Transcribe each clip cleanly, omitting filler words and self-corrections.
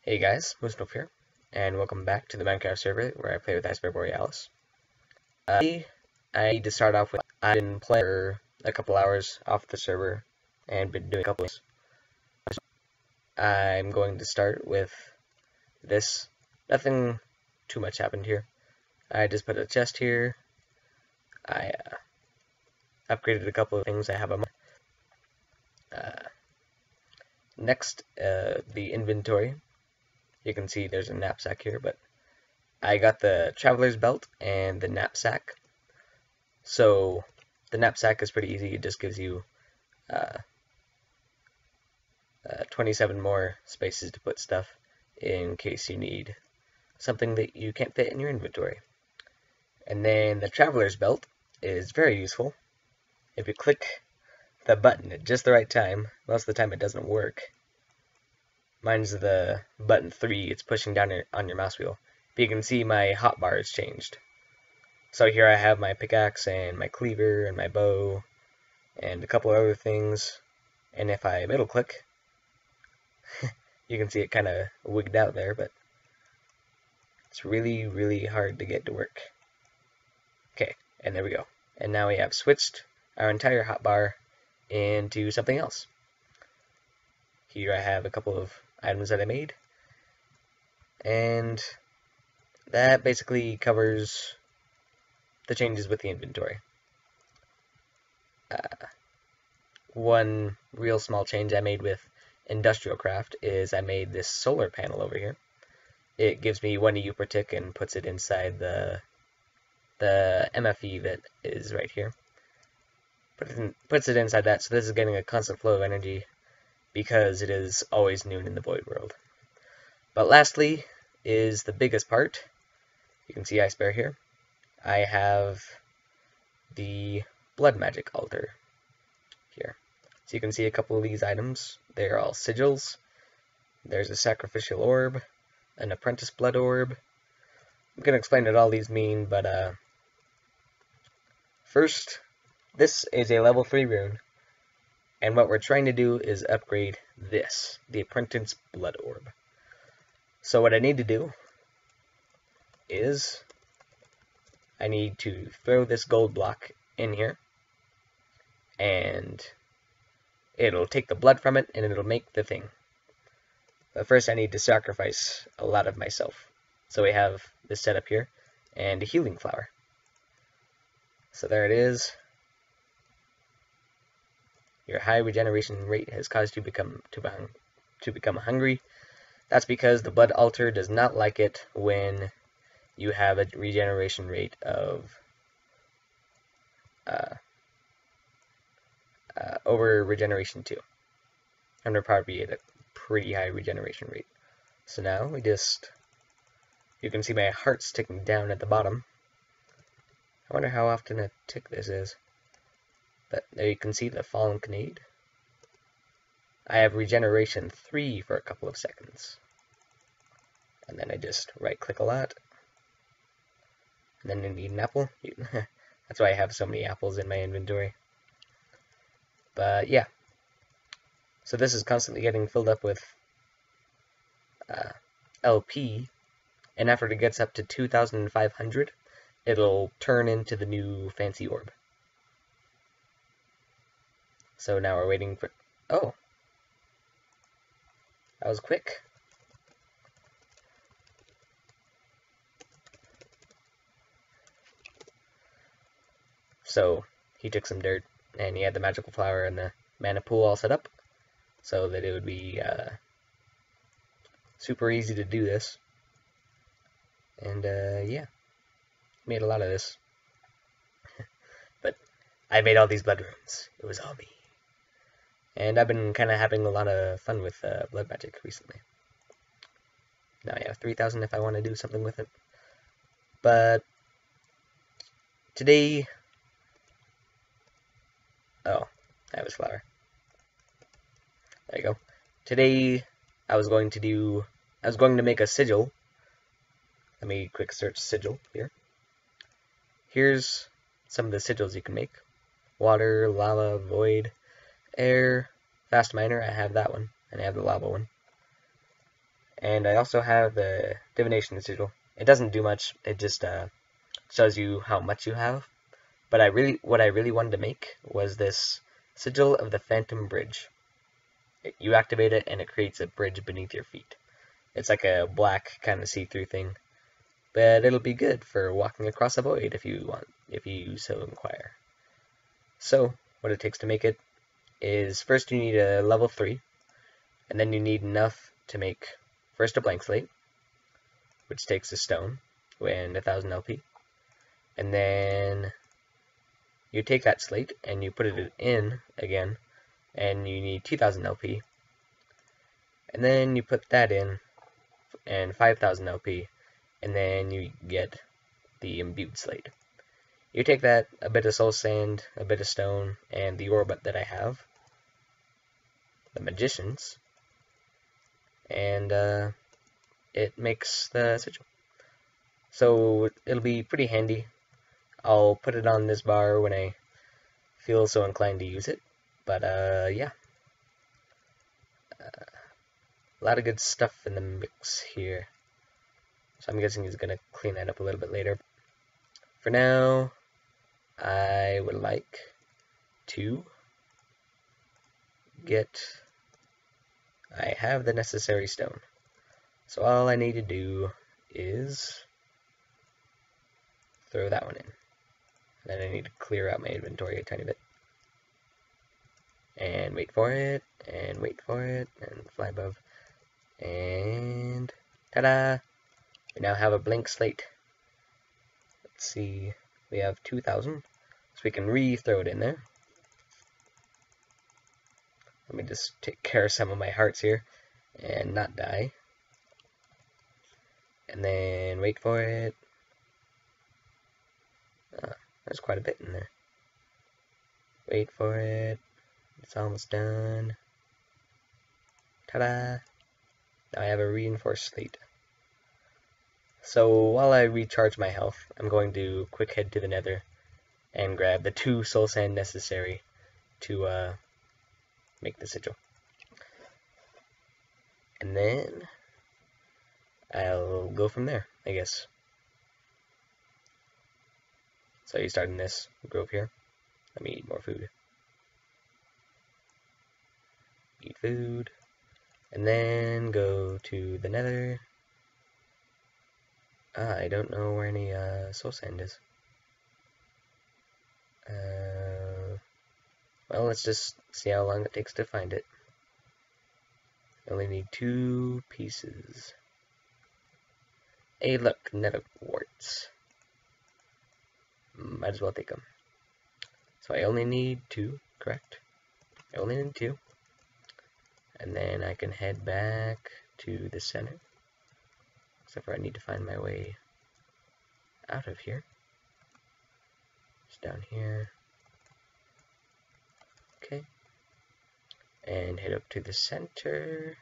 Hey guys, Moosnoof here, and welcome back to the Minecraft server where I play with Eisbaer. I need to start off with, I've been playing for a couple hours off the server and been doing a couple things. I'm going to start with this. Nothing too much happened here. I just put a chest here. I upgraded a couple of things I have on next, the inventory. You can see there's a knapsack here, but I got the traveler's belt and the knapsack. So the knapsack is pretty easy. It just gives you 27 more spaces to put stuff in case you need something that you can't fit in your inventory. And then the traveler's belt is very useful. If you click the button at just the right time, most of the time it doesn't work. Mine's the button 3, it's pushing down on your mouse wheel. But you can see my hotbar has changed. So here I have my pickaxe and my cleaver and my bow and a couple other things. And if I middle click, you can see it kind of wigged out there, but it's really hard to get to work. Okay, and there we go. And now we have switched our entire hotbar into something else. Here I have a couple of items that I made, and that basically covers the changes with the inventory. One real small change I made with Industrial Craft is I made this solar panel over here. It gives me 1 EU per tick and puts it inside the MFE that is right here. Puts it inside that, so this is getting a constant flow of energy because it is always noon in the void world. But lastly is the biggest part. You can see Eisbaer here. I have the blood magic altar here. So you can see a couple of these items. They're all sigils. There's a sacrificial orb, an apprentice blood orb. I'm going to explain what all these mean, but first, this is a level 3 rune. And what we're trying to do is upgrade this, the apprentice blood orb. So what I need to do is I need to throw this gold block in here, and it'll take the blood from it, and it'll make the thing. But first I need to sacrifice a lot of myself. So we have this setup here, and a healing flower. So there it is. Your high regeneration rate has caused you to become hungry. That's because the blood altar does not like it when you have a regeneration rate of over regeneration 2. Under probably at a pretty high regeneration rate. So now you can see my heart's ticking down at the bottom. I wonder how often a tick this is. But there you can see the fallen Canade. I have regeneration 3 for a couple of seconds. And then I just right click a lot. And then I need an apple. That's why I have so many apples in my inventory. But yeah. So this is constantly getting filled up with LP. And after it gets up to 2,500, it'll turn into the new fancy orb. So now we're waiting for... Oh! That was quick. So, he took some dirt, and he had the magical flower and the mana pool all set up, so that it would be super easy to do this. And, yeah. Made a lot of this. But I made all these blood runes. It was all me. And I've been kind of having a lot of fun with blood magic recently. Now I have 3,000 if I want to do something with it. But today... Oh, I have his flower. There you go. Today I was going to make a sigil. Let me quick search sigil here. Here's some of the sigils you can make. Water, lava, void, air, fast miner, I have that one, and I have the lava one. And I also have the divination sigil. It doesn't do much. It just shows you how much you have. But what I really wanted to make was this sigil of the Phantom Bridge. You activate it, and it creates a bridge beneath your feet. It's like a black kind of see-through thing, but it'll be good for walking across a void if you so inquire. So, what it takes to make it is first you need a level 3, and then you need enough to make first a blank slate, which takes a stone and 1000 LP, and then you take that slate and you put it in again, and you need 2000 LP, and then you put that in and 5000 LP, and then you get the imbued slate. You take that, a bit of soul sand, a bit of stone, and the orb that I have, the magician's, and it makes the sigil. So it'll be pretty handy. I'll put it on this bar when I feel so inclined to use it. But yeah, a lot of good stuff in the mix here. So I'm guessing he's gonna clean that up a little bit later. For now, I would like to I have the necessary stone. So all I need to do is throw that one in. Then I need to clear out my inventory a tiny bit. And wait for it, and wait for it, and fly above. And ta-da! We now have a blank slate. Let's see, we have 2000, so we can re-throw it in there. Let me just take care of some of my hearts here and not die. And then wait for it. There's quite a bit in there. Wait for it. It's almost done. Ta-da! Now I have a reinforced slate. So while I recharge my health, I'm going to quick head to the nether and grab the 2 soul sand necessary to make the sigil. And then I'll go from there, I guess. So you start in this grove here. Let me eat more food. Eat food. And then go to the nether. I don't know where any soul sand is. Well, let's just see how long it takes to find it. I only need 2 pieces. Hey, look, nether quartz. Might as well take them. So I only need 2, correct? I only need 2. And then I can head back to the center. Except for I need to find my way out of here. It's down here. Okay. And head up to the center.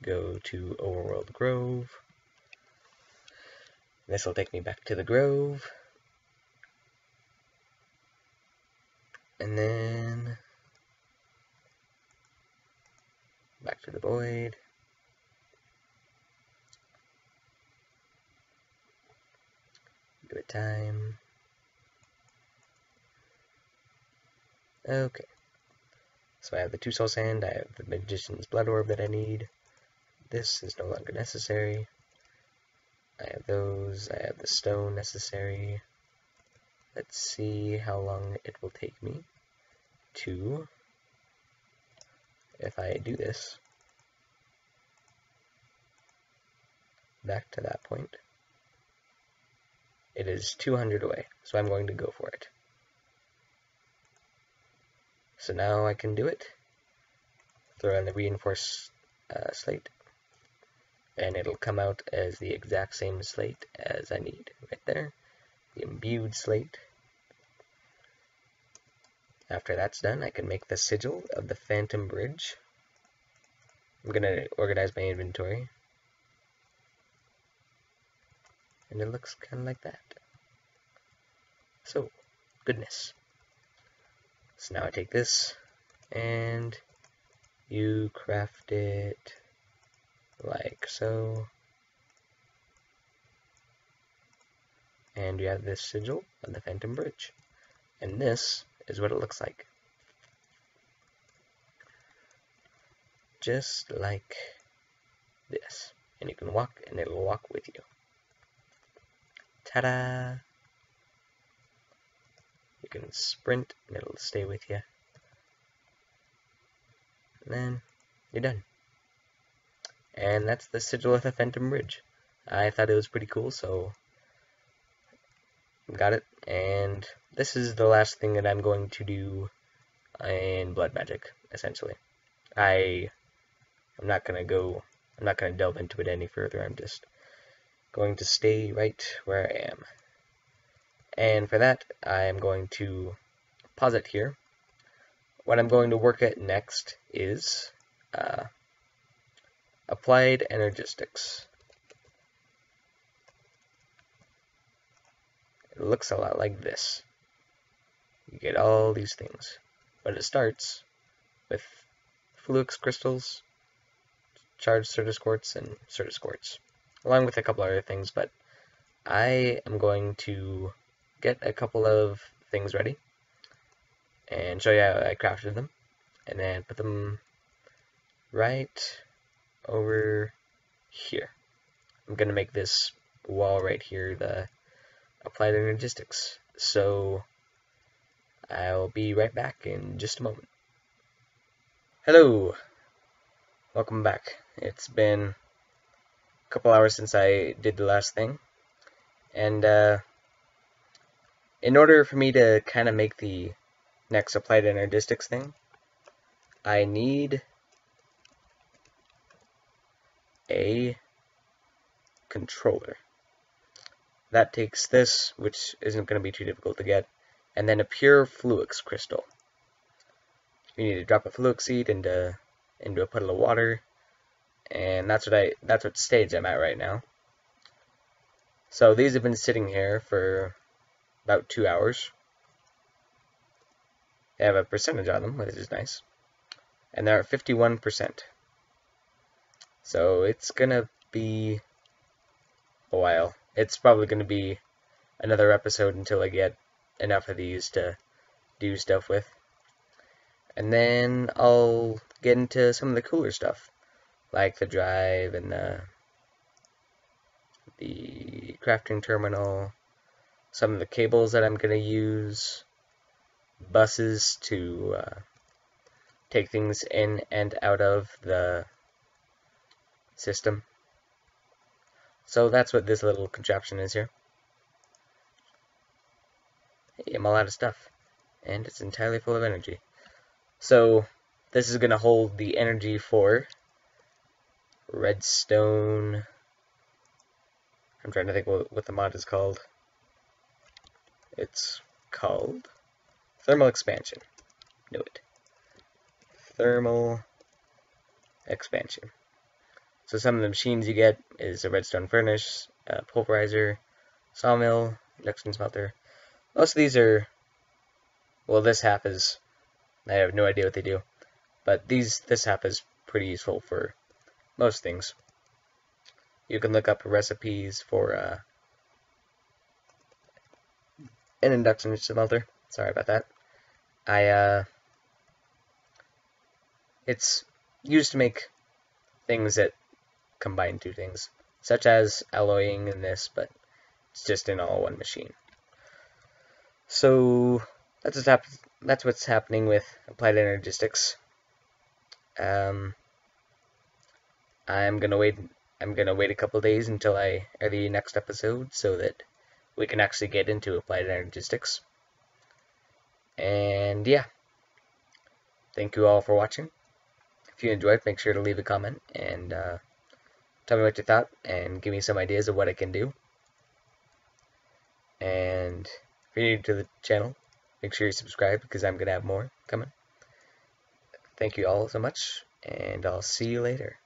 Go to Overworld Grove. This will take me back to the grove. And then back to the void. Give it time. Okay. So I have the 2 soul sand, I have the magician's blood orb that I need. This is no longer necessary. I have those, I have the stone necessary. Let's see how long it will take me to, if I do this, back to that point. It is 200 away, so I'm going to go for it. So now I can do it. Throw in the reinforced slate, and it'll come out as the exact same slate as I need right there. The imbued slate. After that's done, I can make the sigil of the Phantom Bridge. I'm going to organize my inventory. And it looks kind of like that. So, goodness. So now I take this, and you craft it like so, and you have this sigil of the Phantom Bridge, and this is what it looks like, just like this, and you can walk and it'll walk with you. Ta-da! You can sprint and it'll stay with you, and then you're done. And that's the sigil of the Phantom Bridge. I thought it was pretty cool, so got it. And this is the last thing that I'm going to do in Blood Magic, essentially. I'm not gonna delve into it any further. I'm just going to stay right where I am. And for that, I'm going to pause it here. What I'm going to work at next is Applied Energistics. It looks a lot like this. You get all these things, but it starts with Fluix crystals, charged Certus quartz, and Certus quartz, along with a couple other things, but I am going to get a couple of things ready and show you how I crafted them, and then put them right over here. I'm going to make this wall right here the Applied Energistics, so I'll be right back in just a moment. Hello! Welcome back. It's been a couple hours since I did the last thing, and in order for me to kind of make the next Applied Energistics thing, I need a controller. That takes this, which isn't going to be too difficult to get, and then a pure Fluix crystal. You need to drop a Fluix seed into a puddle of water, and that's what stage I'm at right now. So these have been sitting here for about 2 hours. They have a percentage on them, which is nice, and they're at 51%. So it's gonna be a while. It's probably gonna be another episode until I get enough of these to do stuff with. And then I'll get into some of the cooler stuff, like the drive and the crafting terminal, some of the cables that I'm going to use, buses to take things in and out of the system. So that's what this little contraption is here. Hey, I'm all out of stuff, and it's entirely full of energy. So this is going to hold the energy for redstone. I'm trying to think what the mod is called. It's called thermal expansion. Knew it. Thermal expansion. So some of the machines you get is a redstone furnace, a pulverizer, sawmill, induction smelter. Most of these are, well, this half is, I have no idea what they do, but this half is pretty useful for most things. You can look up recipes for an induction smelter. Sorry about that. It's used to make things that combine two things, such as alloying in this, but it's just in all one machine. So that's what's happening with Applied Energistics. I'm gonna wait a couple days until I air the next episode so that we can actually get into Applied Energistics. And yeah, thank you all for watching. If you enjoyed, make sure to leave a comment and tell me what you thought and give me some ideas of what I can do. And if you're new to the channel, make sure you subscribe because I'm going to have more coming. Thank you all so much, and I'll see you later.